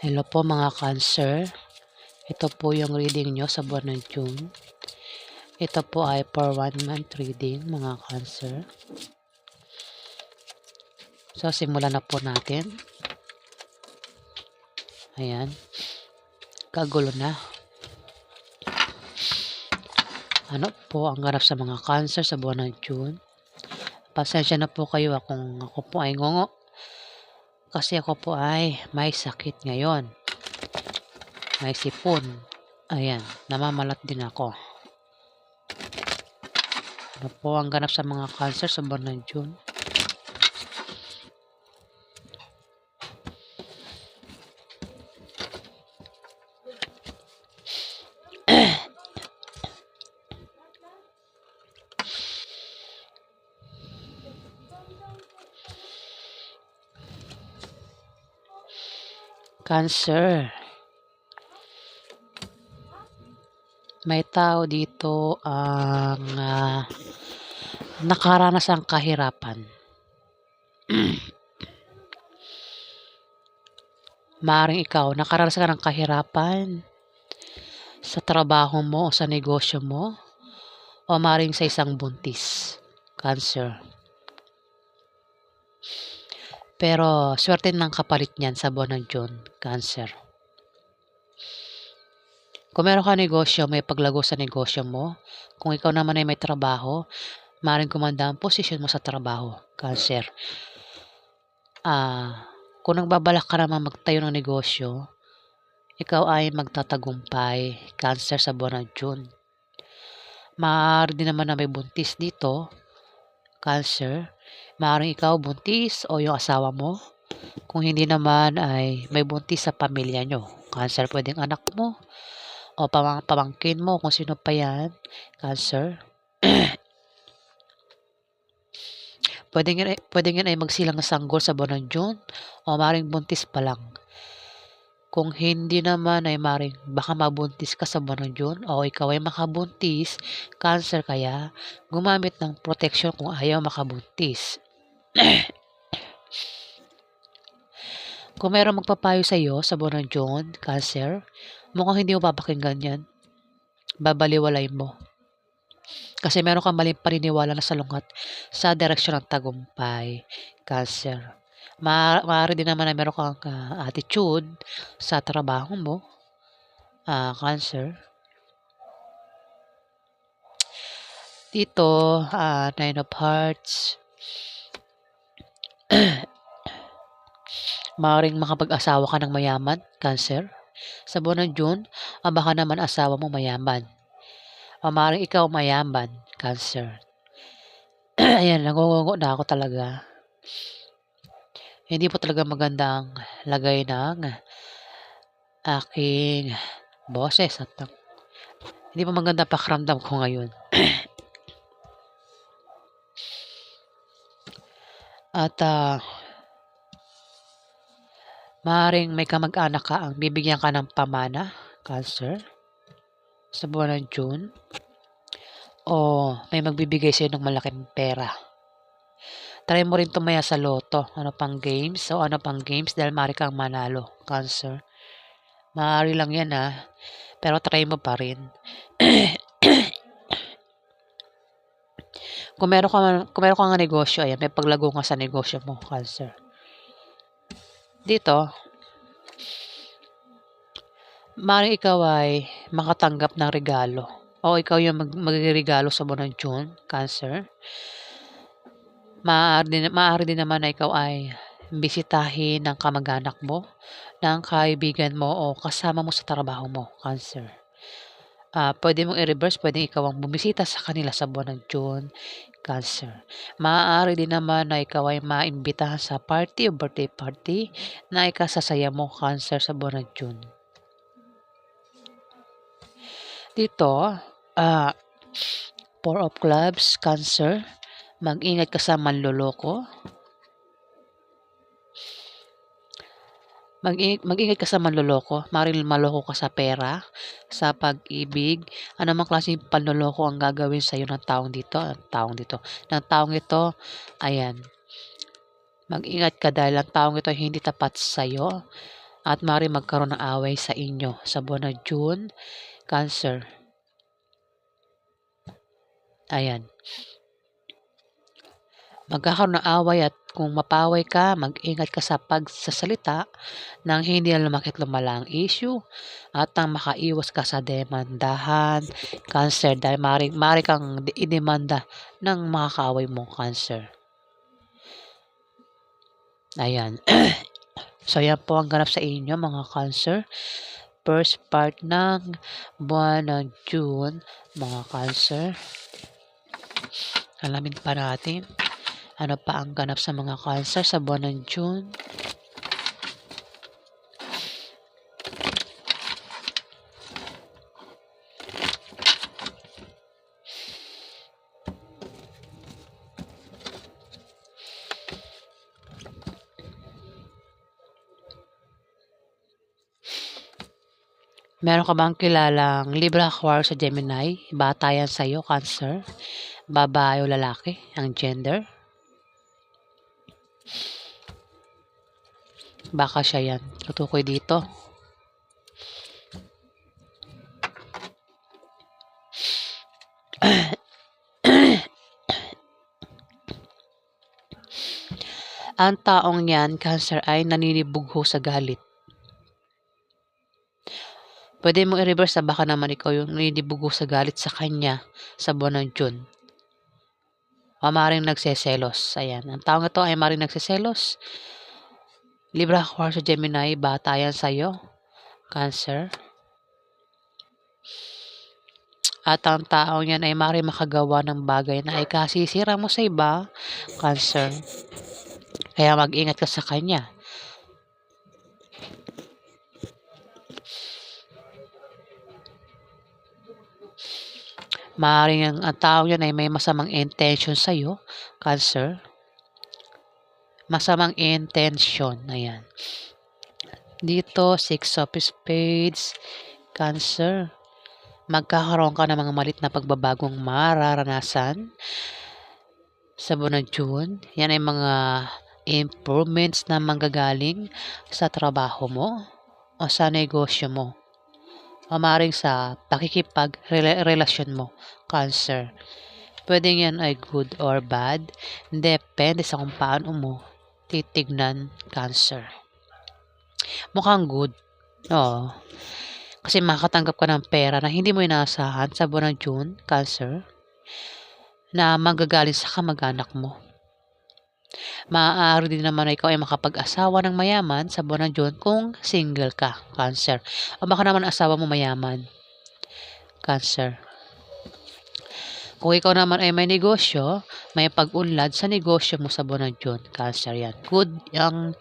Hello po mga Cancer. Ito po yung reading nyo sa buwan ng June. Ito po ay for 1 month reading mga Cancer. So simulan na po natin. Ayan. Kagulo na. Ano po ang ganap sa mga Cancer sa buwan ng June? Pasensya na po kayo kung ako po ay ngongo. Kasi ako po ay may sakit ngayon. May sipon. Ayan. Namamalat din ako. Ano po ang ganap sa mga Cancer sa buwan ng June? Cancer. May tao dito ang nakaranas ng kahirapan. Maaaring ikaw, nakaranas ka ng kahirapan sa trabaho mo o sa negosyo mo o maaaring sa isang buntis. Cancer. Pero swerte ng kapalit niyan sa buwan ng June. Cancer. Kung meron ka negosyo, may paglago sa negosyo mo. Kung ikaw naman ay may trabaho, maaaring kumanda ang posisyon mo sa trabaho. Cancer. Kung nagbabalak ka naman magtayo ng negosyo, ikaw ay magtatagumpay. Cancer sa buwan ng June. Maaari din naman na may buntis dito. Cancer. Maaaring ikaw buntis o yung asawa mo. Kung hindi naman ay may buntis sa pamilya nyo. Cancer, pwedeng anak mo o pamangkin mo kung sino pa yan. Cancer. Pwedeng yan ay magsilang na sanggol sa buwan ng June o maaaring buntis pa lang. Kung hindi naman ay maaaring baka mabuntis ka sa buwan ng June o ikaw ay makabuntis. Cancer, kaya gumamit ng protection kung ayaw makabuntis. Kung mayroong magpapayo sa iyo sa buwan ng June, Cancer, mukhang hindi mo papakinggan yan. Babaliwalay mo. Kasi meron kang maling paniniwala na salungat sa direksyon ng tagumpay. Cancer. Maaari din naman na meron kang attitude sa trabaho mo. Cancer. Dito, 9 of Hearts. Maaaring makapag-asawa ka ng mayaman, Cancer. Sa buwan ng June, baka naman asawa mo mayaman. Maaaring ikaw mayaman, Cancer. Ayan, nangungugo na ako talaga. Hindi po talaga magandang lagay ng aking boses at hindi po maganda pakiramdam ko ngayon. At maaaring may kamag-anak ka ang bibigyan ka ng pamana, Cancer, sa buwan ng June. O may magbibigay sa'yo ng malaking pera. Try mo rin tumaya sa loto. Ano pang games? So ano pang games dahil maaari kang manalo, Cancer. Maaari lang yan pero try mo pa rin. Kung meron ka nga negosyo, ayan, may paglago nga sa negosyo mo, Cancer. Dito, maaaring ikaw ay makatanggap ng regalo. O ikaw yung magregalo sa buwan ng June, Cancer. Maaari din naman na ikaw ay bisitahin ng kamag-anak mo, ng kaibigan mo o kasama mo sa trabaho mo, Cancer. Pwede mong i-reverse, pwede ikaw ang bumisita sa kanila sa buwan ng June, Cancer. Maaari din naman na ikaw ay maimbitahan sa party o birthday party na ikasasaya mo, Cancer, sa buwan ng June. Dito, 4 of Clubs, Cancer. Mag-ingat ka sa manloloko. Mag-ingat ka sa manloloko. Maaaring maloko ka sa pera, sa pag-ibig. Anumang klaseng panloloko ang gagawin sa iyo ng taong ito. Ayan. Mag-ingat ka dahil ang taong ito hindi tapat sa iyo. at maaari magkaroon ng away sa inyo sa buwan ng June, Cancer. Ayan. Magkakaroon ng away at kung mapaway ka, mag-ingat ka sa pagsasalita nang hindi na lumaki't lumala ang issue at nang makaiwas ka sa demandahan, Cancer, dahil maaari kang idemanda ng mga kaaway mong Cancer. Ayan. So, yan po ang ganap sa inyo mga Cancer. First part ng buwan ng June, mga Cancer. Alamin pa natin ano pa ang ganap sa mga Cancer sa buwan ng June. Meron ka bang kilalang Libra, Aquarius sa Gemini? Bata yan sa'yo, Cancer. Babae o lalaki ang gender? Baka siya yan. Tutukoy dito. Ang taong yan, Cancer, ay naninibugho sa galit. Pwede mo i-reverse na baka naman ikaw yung naninibugho sa galit sa kanya sa buwan ng June. O maaaring nagseselos. Ayan. Ang taong ito ay maaaring nagseselos. Libra, Aquarius, Gemini, bata yan sa'yo, Cancer. At ang taong yan ay maaaring makagawa ng bagay na ay kasisira mo sa iba, Cancer. Kaya mag-ingat ka sa kanya. Maaaring ang tao yan ay may masamang intention sa'yo, Cancer. Masamang intention. Ayan. Dito, 6 of Spades, Cancer. Magkakaroon ka ng mga malit na pagbabagong mararanasan sa buwan ng June. Yan ay mga improvements na manggagaling sa trabaho mo o sa negosyo mo. O maaaring sa pakikipag-relasyon mo, Cancer. Pwedeng yan ay good or bad. Depende sa kung paano mo titignan, Cancer. Mukhang good. Oo. Kasi makakatanggap ka ng pera na hindi mo inaasahan sa buwan ng June, Cancer, na manggagaling sa kamag-anak mo. Maaari din naman na ikaw ay makapag-asawa ng mayaman sa buwan ng June kung single ka, Cancer. O baka naman asawa mo mayaman, Cancer. Kung ikaw naman ay may negosyo, may pag-unlad sa negosyo mo sa buwan ng June, Cancer yan. Good ang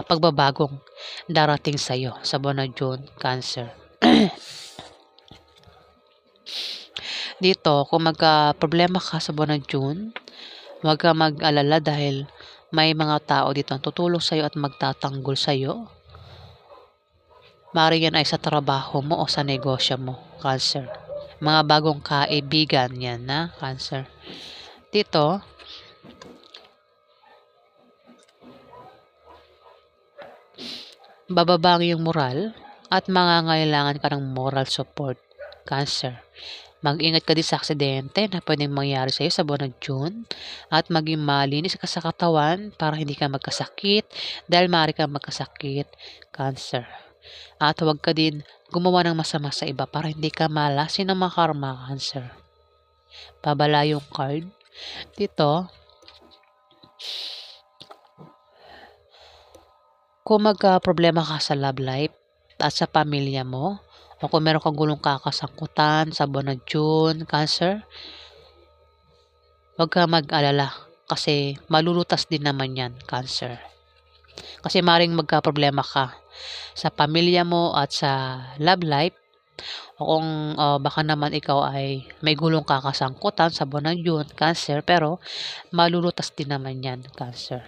pagbabagong darating sa iyo sa buwan ng June, Cancer. Dito, kung magka-problema ka sa buwan ng June, huwag ka mag-alala dahil may mga tao dito ang tutulong sa iyo at magtatanggol sa iyo. Maaari yan ay sa trabaho mo o sa negosyo mo, Cancer. Mga bagong kaibigan yan na, Cancer. Dito, bababa ang iyong moral at mangangailangan ka ng moral support, Cancer. Mag-ingat ka din sa aksidente na pwedeng mangyari sa iyo sa buwan ng June at maging malinis ka sa katawan para hindi ka magkasakit dahil maaari kang magkasakit, Cancer. At huwag ka din gumawa ng masama sa iba para hindi ka malasin ng mga karma, Cancer. Babala yung card. Dito, kung magka-problema ka sa love life at sa pamilya mo, o kung meron kang gulong kakasangkutan sa buwan ng June, Cancer, huwag ka mag-alala kasi malulutas din naman yan, Cancer. Kasi maring magka-problema ka sa pamilya mo at sa love life, o kung baka naman ikaw ay may gulong kakasangkutan sa buwan ng June, Cancer, pero malulutas din naman yan, Cancer.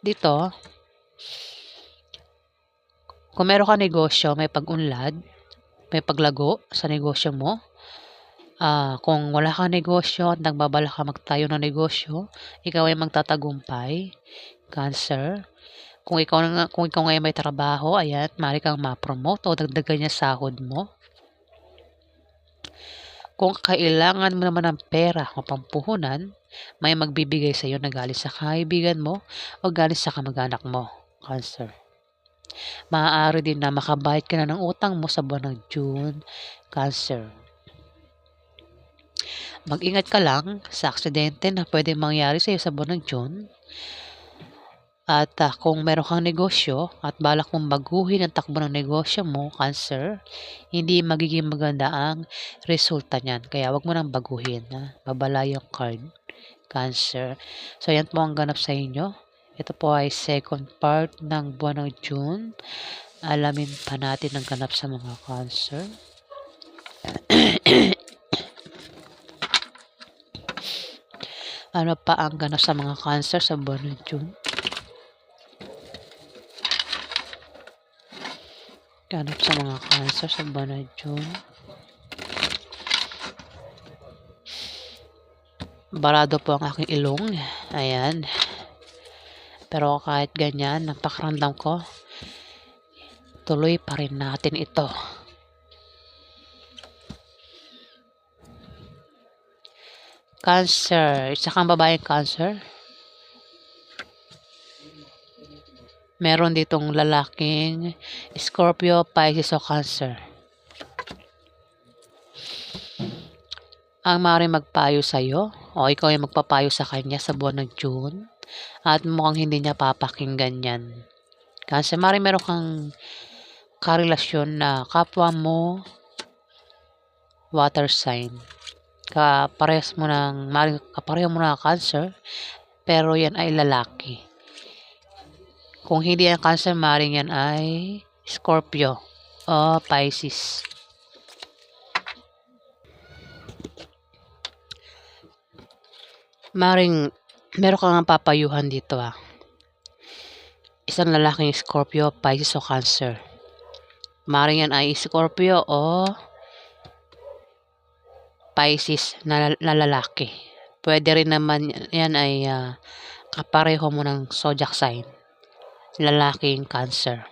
Dito, kung meron ka negosyo, may pag-unlad, may paglago sa negosyo mo. Kung wala kang negosyo at nagbabala ka magtayo ng negosyo, ikaw ay magtatagumpay, Cancer. Kung ikaw ngayon may trabaho, ayan, maaari kang ma-promote o dagdagan niya sahod mo. Kung kailangan mo naman ng pera o pampuhunan, may magbibigay sa iyo na galing sa kaibigan mo o galing sa kamag-anak mo, Cancer. Maaari din na makabayad ka na ng utang mo sa buwan ng June, Cancer. Mag-ingat ka lang sa aksidente na pwedeng mangyari sa iyo sa buwan ng June. At kung meron kang negosyo at balak mong baguhin ang takbo ng negosyo mo, Cancer, hindi magiging maganda ang resulta niyan. Kaya wag mo nang baguhin. Babala yung card, Cancer. So, yan po ang ganap sa inyo. Ito po ay second part ng buwan ng June. Alamin pa natin ang ganap sa mga Cancer. Ano pa ang ganap sa mga Cancer sa buwan ng June? Ganap sa mga Cancer sa buwan ng June. Barado po ang aking ilong. Ayan. Pero kahit ganyan, napakaramdam ko, tuloy pa rin natin ito. Cancer. Isa kang babaeng Cancer. Meron ditong lalaking Scorpio, Pisces o Cancer. Ang maaaring magpayo sa'yo o ikaw ay magpapayo sa kanya sa buwan ng June at mukhang hindi niya papakinggan yan. Kasi maaaring meron kang karelasyon na kapwa mo water sign. Kapareho mo na Cancer, pero yan ay lalaki. Kung hindi yan Cancer, maaaring yan ay Scorpio o Pisces. Maaaring meron kang papayuhan dito Isang lalaking Scorpio, Pisces o Cancer. Maaaring yan ay Scorpio o Pisces na lalaki. Pwede rin naman yan ay kapareho mo ng zodiac sign. Lalaking Cancer.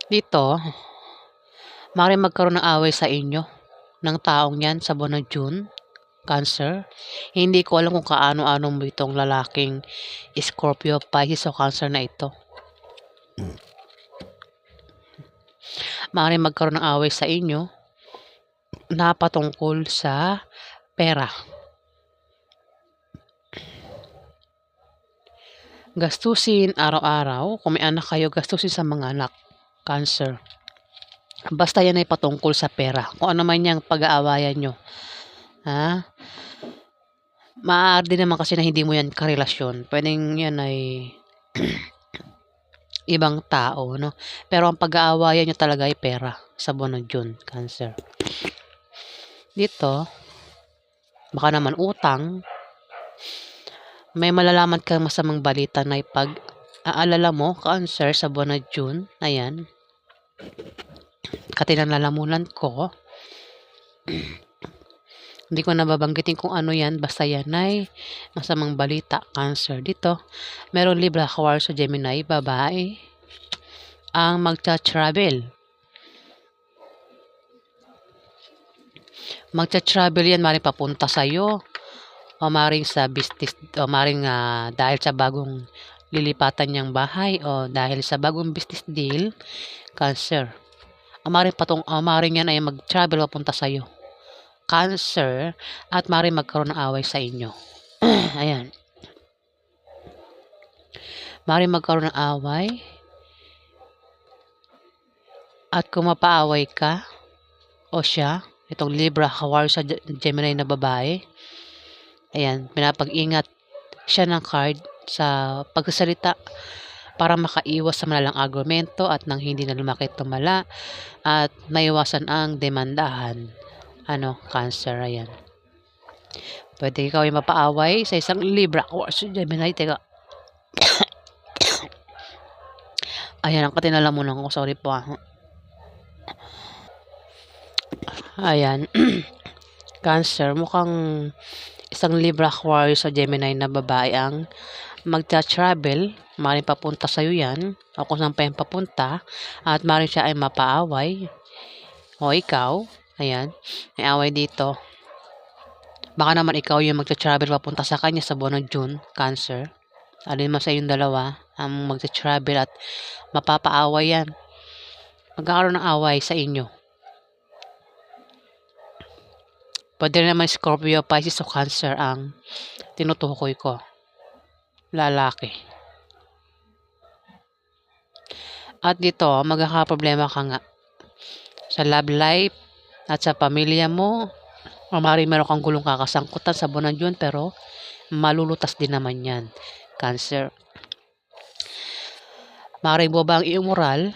Dito, maaaring magkaroon ng away sa inyo ng taong yan sa buwan ng June, Cancer. Hindi ko alam kung kaano-ano mo itong lalaking Scorpio, Pisces o Cancer na ito. Maaaring magkaroon ng away sa inyo na patungkol sa pera. Gastusin araw-araw. Kung may anak kayo, gastusin sa mga anak, Cancer. Basta yan ay patungkol sa pera. Kung ano man yung pag-aawayan nyo. Maaari din naman kasi na hindi mo yan karelasyon. Pwedeng yan ay ibang tao, no? Pero ang pag-aawayan nyo talaga ay pera sa buwan ng June, Cancer. Dito, baka naman utang. May malalaman kang masamang balita na ipag-aalala mo, Cancer, sa buwan ng June. Ayan. Katinalalamunan ko. Hindi ko nababanggitin kung ano yan. Basta yan ay masamang balita, Cancer. Dito, meron Libra, Aquarius, Gemini, babae. Ang magta-travel. Magta-travel yan, maaaring papunta sa'yo. O maaaring sa business, o maaaring dahil sa bagong lilipatan niyang bahay, o dahil sa bagong business deal, Cancer. Maaaring yan ay mag-travel papunta sa'yo, Cancer, at maaaring magkaroon ng away sa inyo. Ayan. Maaaring magkaroon ng away. At kung mapaaway ka, o siya, itong Libra, Aquarius, Gemini na babae, ayan, pinapag-ingat siya ng card sa pagsasalita para makaiwas sa malalang argumento at nang hindi na lumaki tumala at maiwasan ang demandahan. Cancer, ayan. Pwede ikaw ay mapaaway sa isang Libra or Gemini. Teka. Ayan, ang katinalamunan ko. Sorry po. Ayan. Cancer, mukhang isang Libra, Aquarius o Gemini na babae ang magta-travel, maaaring papunta sa'yo yan o kung saan pa yan papunta at maaaring siya ay mapaaway o ikaw, ayan, may away dito. Baka naman ikaw yung magta-travel papunta sa kanya sa buwan ng June, Cancer. Alin man sa inyong dalawa ang magta-travel at mapapaaway yan. Magkakaroon ng away sa inyo. Pwede rin naman Scorpio, Pisces o Cancer ang tinutukoy ko. Lalaki. At dito, magkakaproblema ka nga sa love life at sa pamilya mo. O maaaring meron kang gulong kakasangkutan sa buwan ng June pero malulutas din naman yan. Cancer. Maaaring bumaba ang iyong moral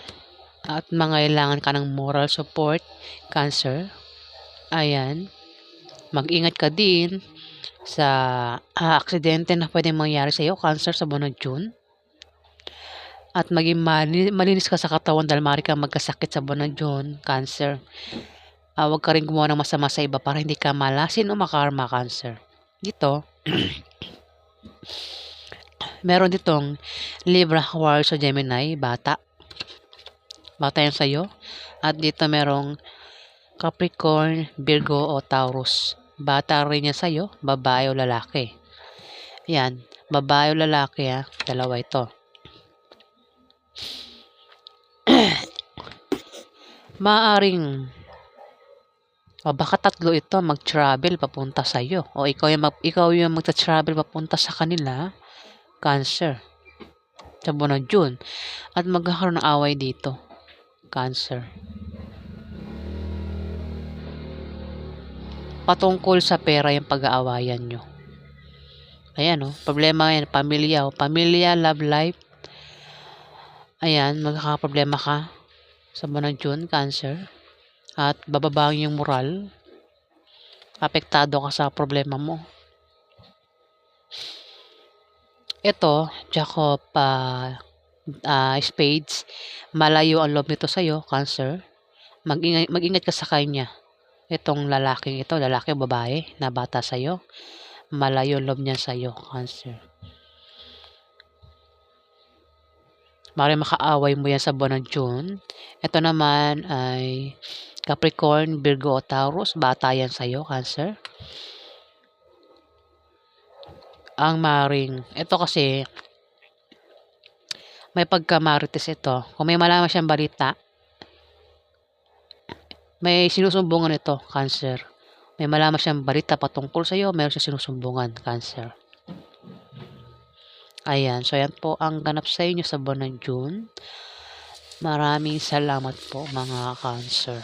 at mangailangan ka ng moral support. Cancer. Ayan. Mag-ingat ka din sa aksidente na pwedeng mangyari sa iyo, Cancer, sa buwan ng June. At maging malinis ka sa katawan dahil maaari kang magkasakit sa buwan ng June, Cancer. Huwag ka rin gumawa ng masama sa iba para hindi ka malasin o makarma, Cancer. Dito, meron ditong Libra, Aquarius o Gemini, bata. Bata yan sa'yo. At dito merong Capricorn, Virgo o Taurus. Bata rin yan sa'yo, babae o lalaki. Yan, babae o lalaki ha, dalawa ito. Maaring o baka tatlo ito mag-travel papunta sa iyo o ikaw yung magta-travel papunta sa kanila, Cancer, sa buwan ng June at magkakaroon ng away dito, Cancer. Patungkol sa pera yung pag-aawayan nyo. Ayan problema yan, pamilya, love life. Ayan, magkakaproblema ka sa buwan ng June, Cancer. At bababa yung moral. Apektado ka sa problema mo. Ito, Jack of Spades. Malayo ang loob nito sa'yo, Cancer. Mag-ingat ka sa kanya. Itong lalaking ito, lalaki o babae na bata sa'yo. Malayo ang loob niya sa'yo, Cancer. Maaaring makaaway mo yan sa buwan ng June. Ito naman ay Capricorn, Virgo o Taurus. Bata yan sa'yo, Cancer. Ang maring, ito kasi, may pagkamarites ito. Kung may malaman siyang balita, may sinusumbungan ito, Cancer. May malaman siyang balita patungkol sa iyo, meron siyang sinusumbungan, Cancer. Ayan, so yan po ang ganap sa inyo sa buwan ng June. Maraming salamat po mga Cancer.